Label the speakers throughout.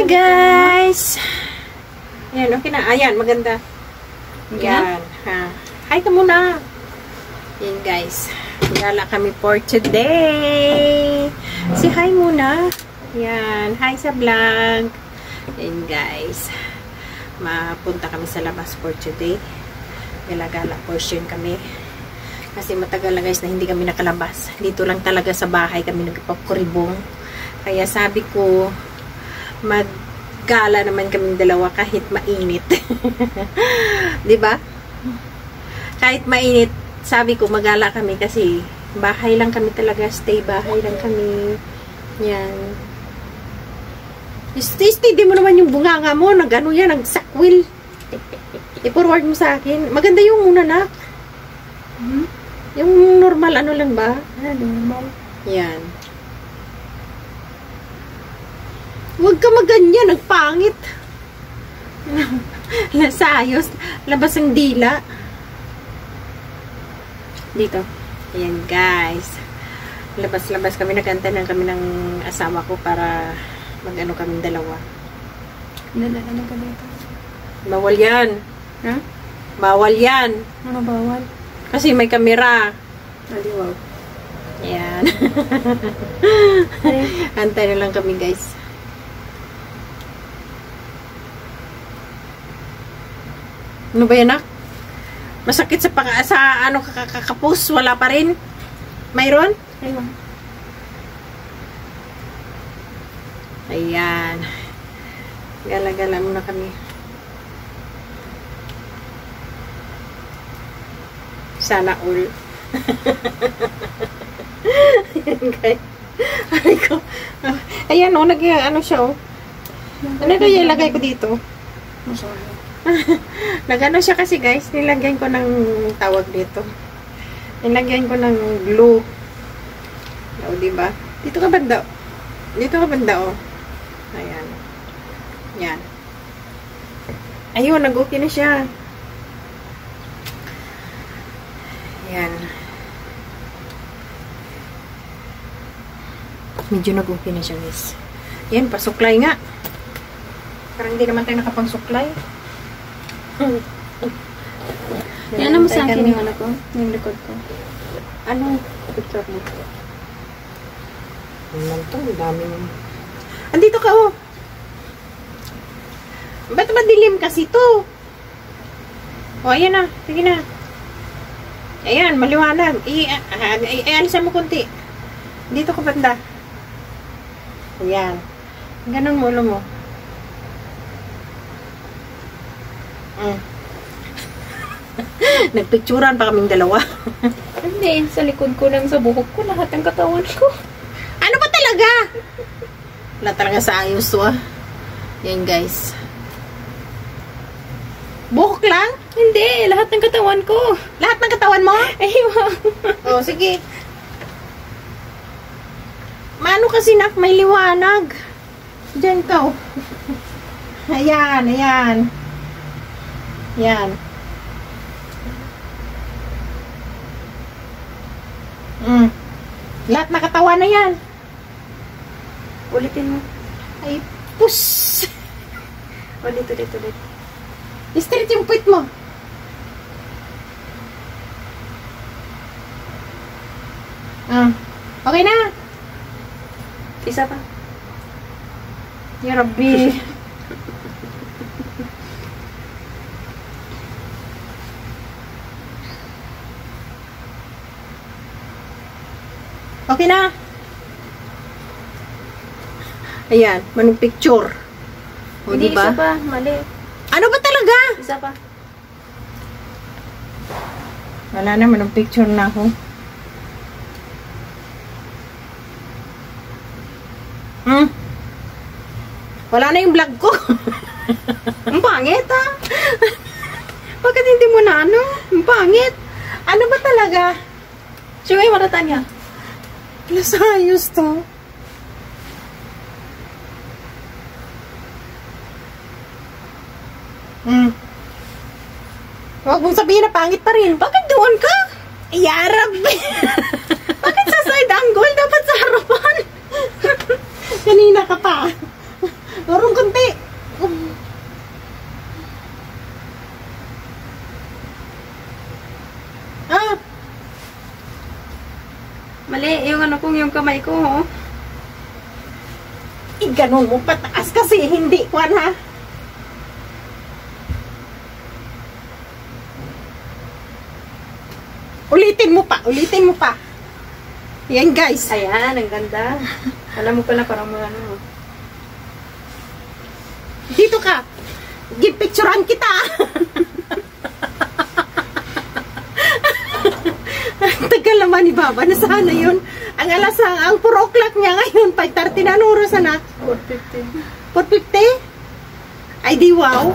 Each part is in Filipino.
Speaker 1: guys! Ayan, okay na. Ayan, maganda. Ayan. Ha. Hi ka muna. Ayan guys. Gala kami for today. Si hi muna. Ayan. Hi sa vlog. Ayan guys. Mapunta kami sa labas for today. Gala-gala portion kami. Kasi matagal na guys na hindi kami nakalabas. Dito lang talaga sa bahay kami nagpakuribong. Kaya sabi ko, maggala naman kaming dalawa kahit mainit. 'Di ba? Kahit mainit, sabi ko magala kami kasi bahay lang kami talaga, stay bahay lang kami. Yan. Stay mo naman yung bunganga mo, nag-ano yan, nag-sakwil. I-forward mo sa akin. Maganda yung una nak. Yung normal ano lang ba? Normal. Yan. Huwag ka maganyan, nagpangit. Nasayos. Labas ang dila. Dito. Ayan, guys. Labas-labas kami. Nagkantanan kami ng asawa ko para mag-ano kaming dalawa.
Speaker 2: Ano ka dito?
Speaker 1: Bawal yan.
Speaker 2: Ha?
Speaker 1: Bawal yan.
Speaker 2: Ano bawal?
Speaker 1: Kasi may kamera.
Speaker 2: Aliwaw.
Speaker 1: Ayan. Antay na lang kami, guys. Ano ba yan, nak? Masakit sa ano kakapus, wala pa rin. Mayroon?
Speaker 2: Ayun.
Speaker 1: Ayan. Gala-gala muna kami. Sana all. Ayan, guys. Aray ko. Ayan, oh, ano siya, oh. Ano kaya ilagay ko dito?
Speaker 2: Masaya.
Speaker 1: Nagano siya kasi guys, nilagyan ko ng tawag dito. Nilagyan ko ng glue. O, diba? Dito ka banda. Dito ka banda, oh. Ayan. Yan. Ayun, nag-okay na siya. Ayan. Medyo nag-okay na siya, guys. Ayan, pasuklay nga. Parang hindi naman tayo nakapang-suklay.
Speaker 2: Yan mo sa akin yung ano ko, yung record ko.
Speaker 1: Ano? Picture mo. Ano to? Ang dami mo. Andito ka, oh. Ba't madilim kasi to? O, ayan na. Sige na. Ayan, maliwanag. Ialisan mo kunti. Dito ka banda. Ayan. Ganun mo, ulo mo. Nagpicturan pa kaming dalawa.
Speaker 2: Hindi, sa likod ko lang, sa buhok ko, lahat ng katawan ko.
Speaker 1: Ano ba talaga? Wala talaga sa ayos to, ah. Yan, guys. Buhok lang?
Speaker 2: Hindi, lahat ng katawan ko.
Speaker 1: Lahat ng katawan mo?
Speaker 2: Ayun.
Speaker 1: Oh, sige. Mano kasi nak, may liwanag. Diyan ka, oh. Ayan, ayan. Yan. Lahat nakatawa na yan.
Speaker 2: Ulitin mo.
Speaker 1: Ay, pus!
Speaker 2: O, dito.
Speaker 1: Straight yung puwit mo. Okay na.
Speaker 2: Isa pa.
Speaker 1: Ya Rabbi. Okay na. Ayan, manong picture. O,
Speaker 2: Hindi,
Speaker 1: diba?
Speaker 2: isa pa. Mali.
Speaker 1: Ano ba talaga?
Speaker 2: Isa pa.
Speaker 1: Wala na, manong picture na ako. Wala na yung vlog ko. Ang pangit, ah. Bakit hindi mo na ano? Ang pangit. Ano ba talaga?
Speaker 2: Siya yung marata niya.
Speaker 1: Nasayos to. Huwag mong sabihin na pangit pa rin. Bakit doon ka? Yarab! Bakit sa side angle? Dapat sa harapan. Kanina ka pa. Urong konti.
Speaker 2: Mali, yung ano kong yung kamay ko, oh.
Speaker 1: Ganun mo pataas kasi hindi kwan ha. Ulitin mo pa, ulitin mo pa. Yan guys.
Speaker 2: Ayan, ang ganda. Alam mo pala parang mga ano.
Speaker 1: Dito ka. Gipicturean kita. Tagal naman ni Baba. Nasaan na yun? Ang alas, ang 4 o'clock niya ngayon. 5:30 na. Anong oras na?
Speaker 2: 450.
Speaker 1: 4:50? Ay di wow.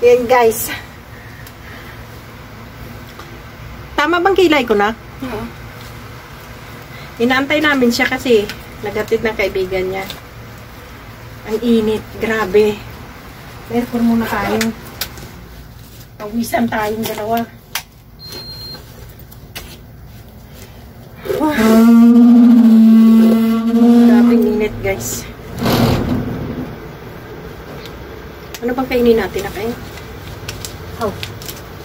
Speaker 1: Yan guys. Tama bang kilay ko na?
Speaker 2: Oo.
Speaker 1: Inaantay namin siya kasi nagatid ng kaibigan niya. Ang init. Grabe. Aircon muna tayo. Pawisan tayong dalawa. Grabe init guys. Ano bang kainin natin na kayo? Oh.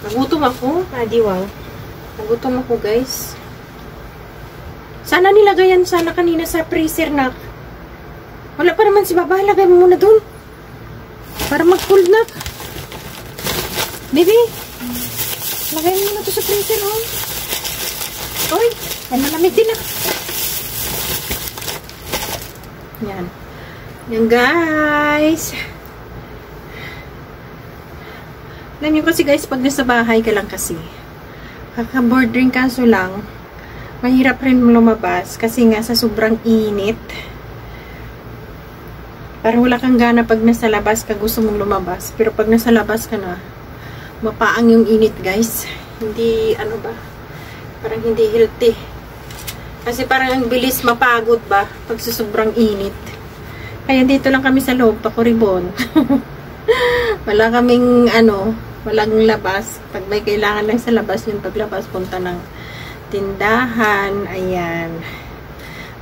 Speaker 1: Nagutom ako.
Speaker 2: Adi, wow.
Speaker 1: Nagutom ako guys. Sana nilagayan sana kanina sa freezer na. Wala pa naman si Baba. Lagay mo muna dun. Para mag-cool na. Baby. Lagay mo muna to sa freezer oh. Uy. Ay malamig din ah. Yan. Yan guys. Alam nyo kasi guys, pag nasa bahay ka lang kasi, kaka-bordering kaso lang, mahirap rin lumabas kasi nga sa sobrang init. Parang wala kang gana pag nasa labas ka gusto mong lumabas. Pero pag nasa labas ka na, mapaang yung init guys. Hindi, ano ba, parang hindi healthy. Kasi parang ang bilis mapagod ba pag sa sobrang init. Kaya dito lang kami sa loob, pakuribon. Wala kaming ano, walang labas. Pag may kailangan lang sa labas, yung paglabas, punta ng tindahan. Ayan.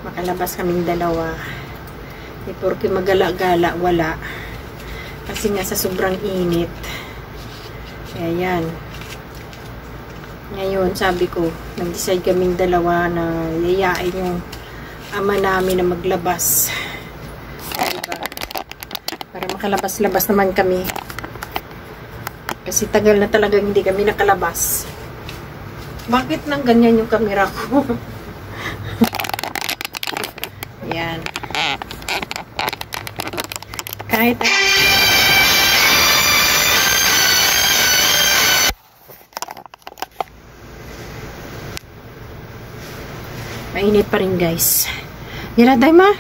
Speaker 1: Makalabas kaming dalawa. Eh, porque magala-gala, wala. Kasi nga sa sobrang init. Ayan. Ngayon, sabi ko, nag-decide kaming dalawa na yayain yung ama namin na maglabas. Para makalabas-labas naman kami. Kasi tagal na talaga hindi kami nakalabas. Bakit nang ganyan yung camera ko? Ayan. Kahit mainit pa rin guys. Yan na, Dayma.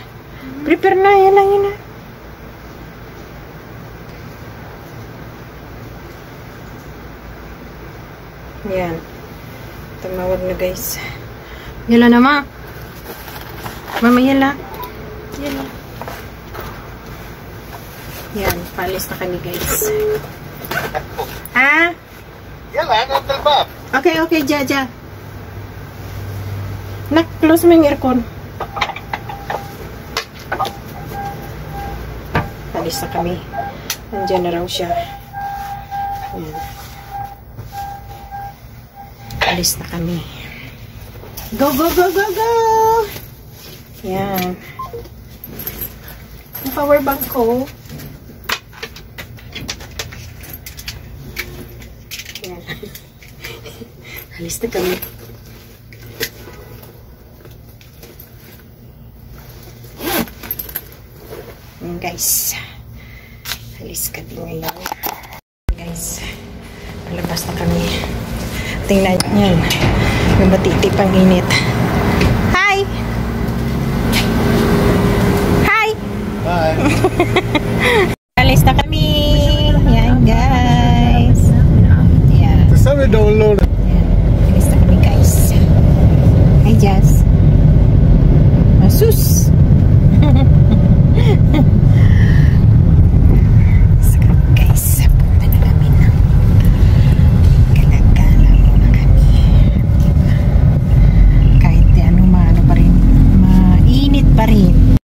Speaker 1: Prepare na. Yan lang yun na. Yan. Tumawag na guys. Yala na ma. Mama yala. Yala. Yan. Palis na kami guys. Ha?
Speaker 3: Yala, nantal ba?
Speaker 1: Okay, okay. Jaja. Close mo yung aircon. Palis na kami. Nandiyan na raw siya. Yan. Alis na kami. Go, go, go, go, go! Yan. Yung power bank ko. Yan. Alis na kami. Yan guys. Alis kami ngayon. Guys. Palabas na kami. Tingnan yan. Yung matitip ang init. Hi! Hi!
Speaker 3: Bye!
Speaker 1: Alis na kami. Yan guys. Yan.
Speaker 3: Sabi download.
Speaker 1: Yan. Alis na kami guys. Hi Jazz. Masus! pa rin.